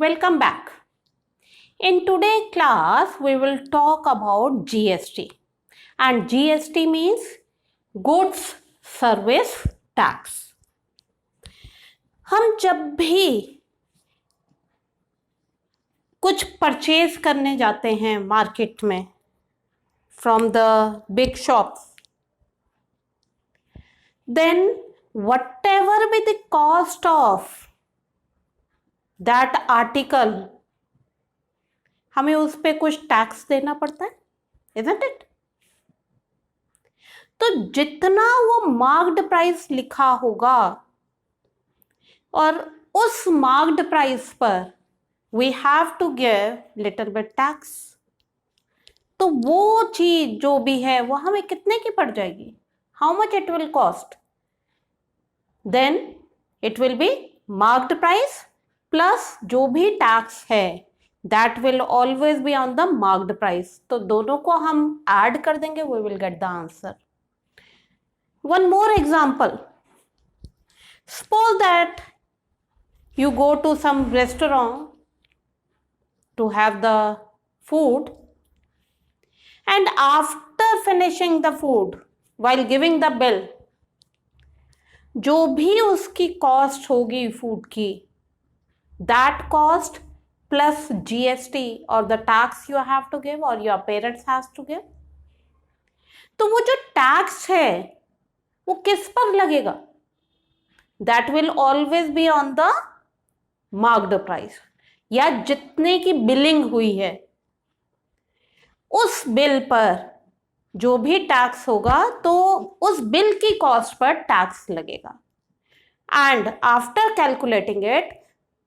Welcome back. In today's class, we will talk about GST. And GST means Goods Service Tax. हम जब भी कुछ purchase करने जाते हैं मार्केट में from the big shops, then whatever be the cost of that article, हमें उस पे कुछ टैक्स देना पड़ता है, isn't it? तो जितना वो मार्क्ड प्राइस लिखा होगा और उस मार्क्ड प्राइस पर we have to give little bit tax. तो वो चीज जो भी है वो हमें कितने की पड़ जाएगी? How much it will cost? Then it will be marked price plus जो भी टैक्स है that will always be on the marked price. तो दोनों को हम ऐड कर देंगे, we will get the answer. One more example. Suppose that you go to some restaurant to have the food, and after finishing the food, while giving the bill, जो भी उसकी cost होगी फूड की, that cost plus GST or the tax you have to give or your parents has to give. तो वो जो tax है वो किस पर लगेगा? That will always be on the marked price, या जितने की बिलिंग हुई है उस बिल पर जो भी टैक्स होगा तो उस बिल की कॉस्ट पर टैक्स लगेगा. And after calculating it,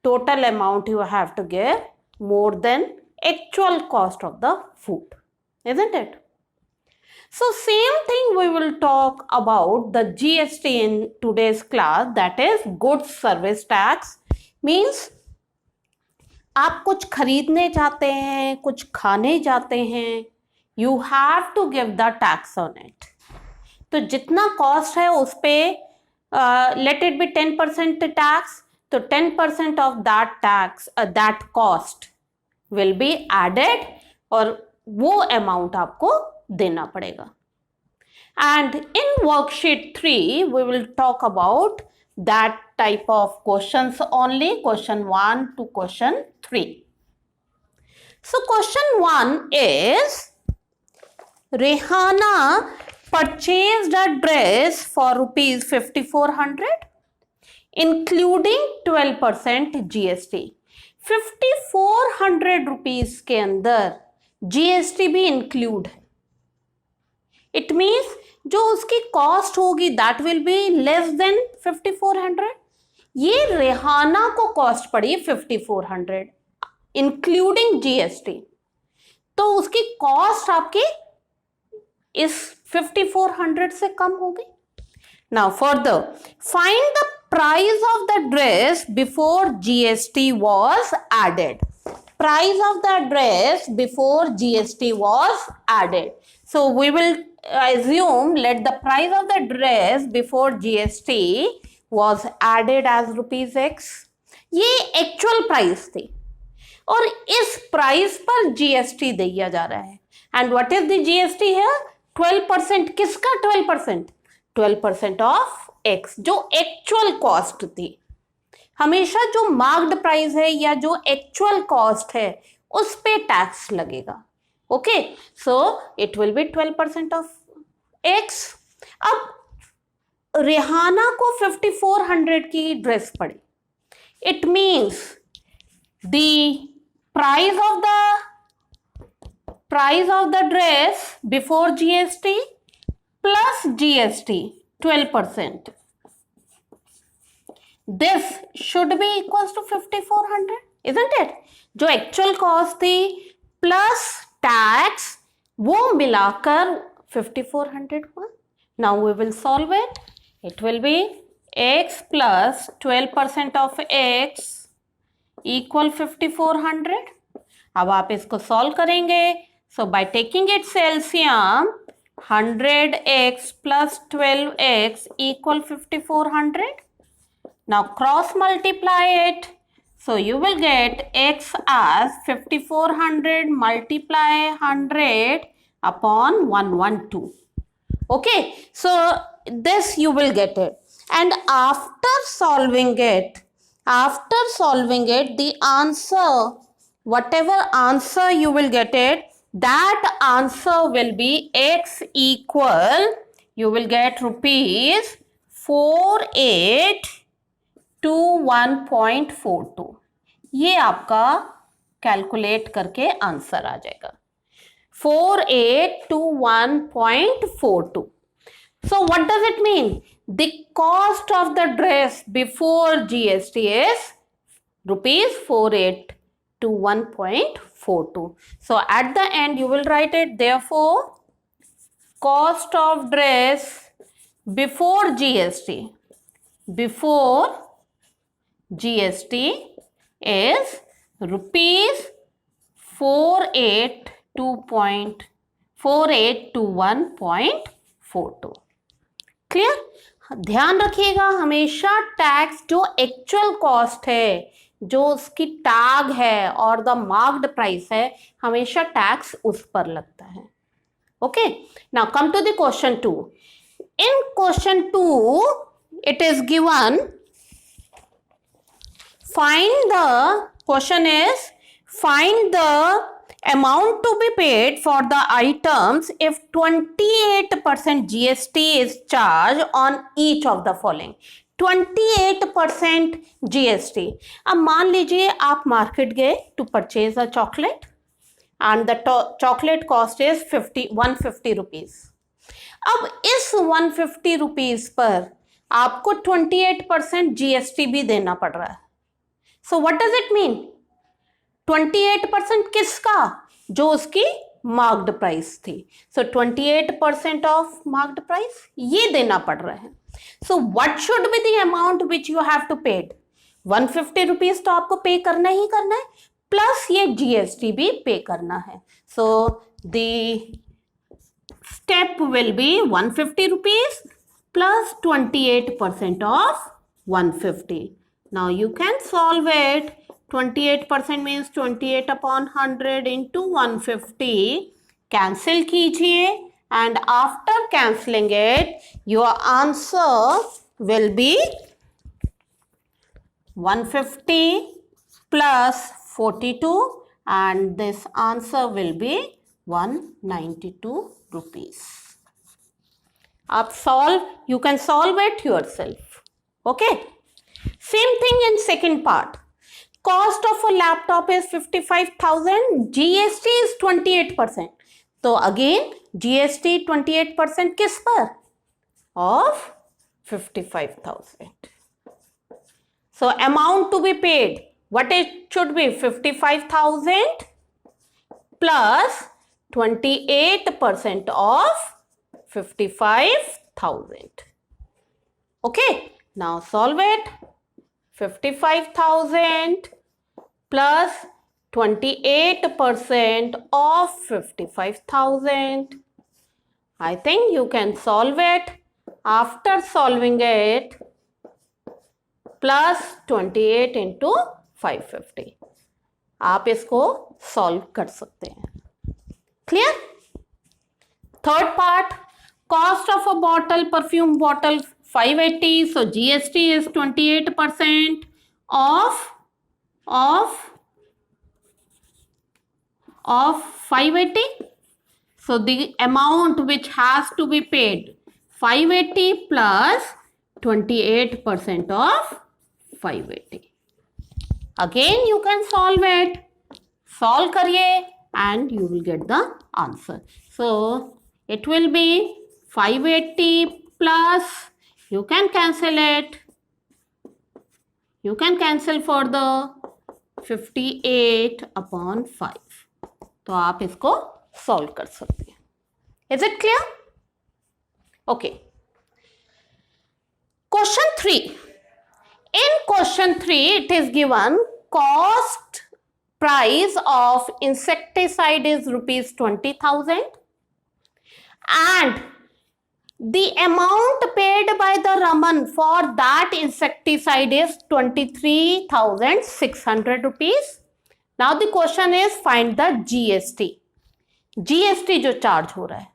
total amount you have to give more than actual cost of the food, isn't it? So same thing we will talk about the GST in today's class, that is goods service tax. Means आप कुछ खरीदने जाते हैं, कुछ खाने जाते हैं, you have to give the tax on it. तो जितना कॉस्ट है उस पे let it be 10% tax, तो 10% of that tax, that cost will be added और वो अमाउंट आपको देना पड़ेगा. And in worksheet 3 we will talk about that type of questions only, question 1 to question 3. So question 1 is, Rehana purchased a dress for rupees 5,400 including 12% GST. 5,400 rupees के अंदर GST भी include है. It means जो उसकी cost होगी that will be less than 5,400. ये रेहाना को cost पड़ी 5,400 इंक्लूडिंग GST, तो उसकी कॉस्ट आपकी इस 5,400 से कम होगी. Now further find the price of the dress before GST was added. Price of the dress before GST was added. So we will assume let the price of the dress before GST was added as rupees X. ये actual price थी और इस price पर GST दिया जा रहा है. And what is the GST है? 12%. किसका 12%? 12% ऑफ X, जो एक्चुअल कॉस्ट थी. हमेशा जो मार्क्ड प्राइस है या जो एक्चुअल कॉस्ट है उस पे टैक्स लगेगा. Okay, so it will B 12% of X. अब रेहाना को 5,400 की ड्रेस पड़ी. It means the price of the dress before GST plus GST 12%. This should be equals to 5,400, isn't it? जो एक्चुअल कॉस्ट थी प्लस टैक्स वो मिलाकर 5,400 हुआ. Now we will solve it. It will be x plus 12% of x equal 5,400. अब आप इसको solve करेंगे. So by taking its LCM 100x plus 12x equal 5,400. Now cross multiply it. So you will get x as 5400 multiply 100 upon 112. Okay, so this you will get it, and after solving it, the answer, whatever answer you will get it, that answer will be x equal, you will get rupees 4821.42. ये आपका calculate करके answer आ जाएगा 4821.42. So what does it mean? The cost of the dress before GST is rupees 4821.42. So at the end you will write it, therefore cost of dress before GST is rupees 4821.42. Clear? ध्यान रखिएगा, हमेशा tax जो actual cost है, जो उसकी tag है और the marked price है, हमेशा टैक्स उस पर लगता है. Okay, now come to the question 2. In question 2 it is given, find the amount to be paid for the items if 28% GST is charged on each of the following. 28% GST. अब मान लीजिए आप market गए to purchase a chocolate and the chocolate cost is 150 rupees. अब इस 150 rupees पर आपको 28% GST भी देना पड़ रहा है. So what does it mean? 28% किसका? जो उसकी मार्क्ड प्राइस थी. So 28% ऑफ मार्क्ड प्राइस ये देना पड़ रहा है. So what should be the amount which you have to pay? 150 rupees तो आपको पे करना ही करना है, प्लस ये GST भी पे करना है. So the step will be 150 rupees plus 28% of 150. Now you can solve it. 28% means 28 upon 100 into 150. Cancel कीजिए, and after cancelling it, your answer will be 150 plus 42, and this answer will be 192 rupees. आप you can solve it yourself. Okay. Same thing in second part. Cost of a laptop is 55,000. GST is 28%. तो again GST 28% किस पर? Of 55,000. So amount to be paid, what it should be? 55,000 plus 28% of 55,000. Okay, now solve it. 55,000 plus 28% of 55,000. I think you can solve it. After solving it, plus 28 into 550. आप इसको solve कर सकते हैं. Clear? Third part, cost of a bottle, perfume bottle 580. So GST is 28% of 580. So the amount which has to be paid 580 plus 28% of 580. Again you can solve it. Solve करिए and you will get the answer. So it will be 580 plus, you can cancel it. You can cancel for the 58 upon 5. तो आप इसको solve कर सकते हैं. Is it clear? Okay. Question 3. In question 3, it is given cost price of insecticide is rupees 20,000 and The amount paid by the Raman for that insecticide is 23,600 rupees. Now the question is find the GST. GST जो charge हो रहा है,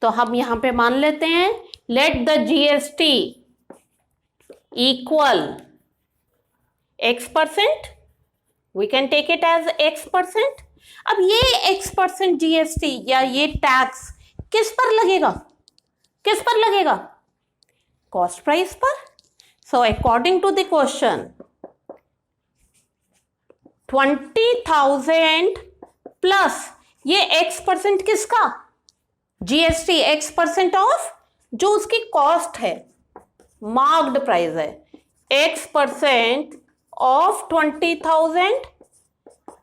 तो हम यहां पे मान लेते हैं let the GST equal X%. We can take it as X%. अब ये X% GST या ये टैक्स किस पर लगेगा? किस पर लगेगा? कॉस्ट प्राइस पर. So according to the question 20,000 plus ये X% किसका? GST X% ऑफ जो उसकी कॉस्ट है, मार्क्ड प्राइस है, X% ऑफ 20,000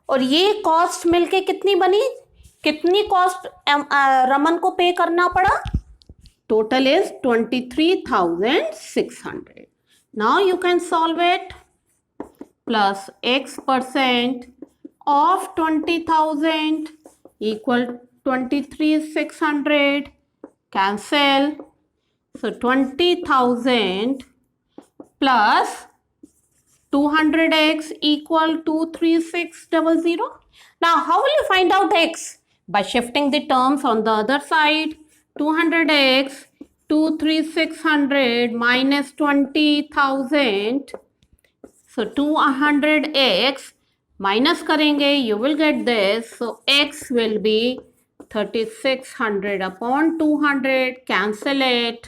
और ये कॉस्ट मिलके कितनी बनी? कितनी कॉस्ट रमन को पे करना पड़ा? Total is 23,600. Now you can solve it. Plus X% of 20,000 equal 23,600. Cancel. So 20,000 plus 200x equal to 3600. Now how will you find out x? By shifting the terms on the other side. 200x 23600 minus 20,000. So 200x minus करेंगे, you will get this. So x will be 3600 upon 200. Cancel it.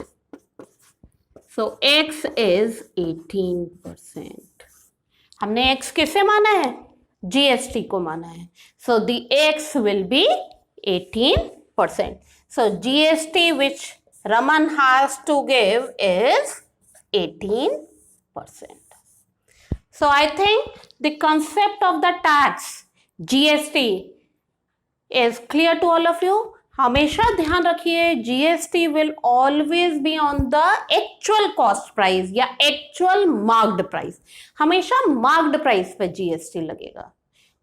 So x is 18%. हमने x किसे माना है? GST को माना है. So the x will be 18%. So GST which Raman has to give is 18%. So I think the concept of the tax GST is clear to all of you. हमेशा ध्यान रखिए GST will always be on the actual cost price या actual marked price. हमेशा marked price पे GST लगेगा.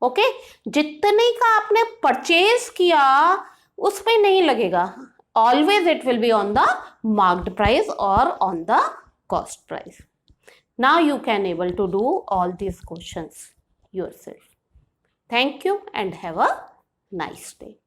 Okay, जितने का आपने परचेज किया उस पे नहीं लगेगा. Always it will be on the marked price or on the cost price. Now you can able to do all these questions yourself. Thank you and have a nice day.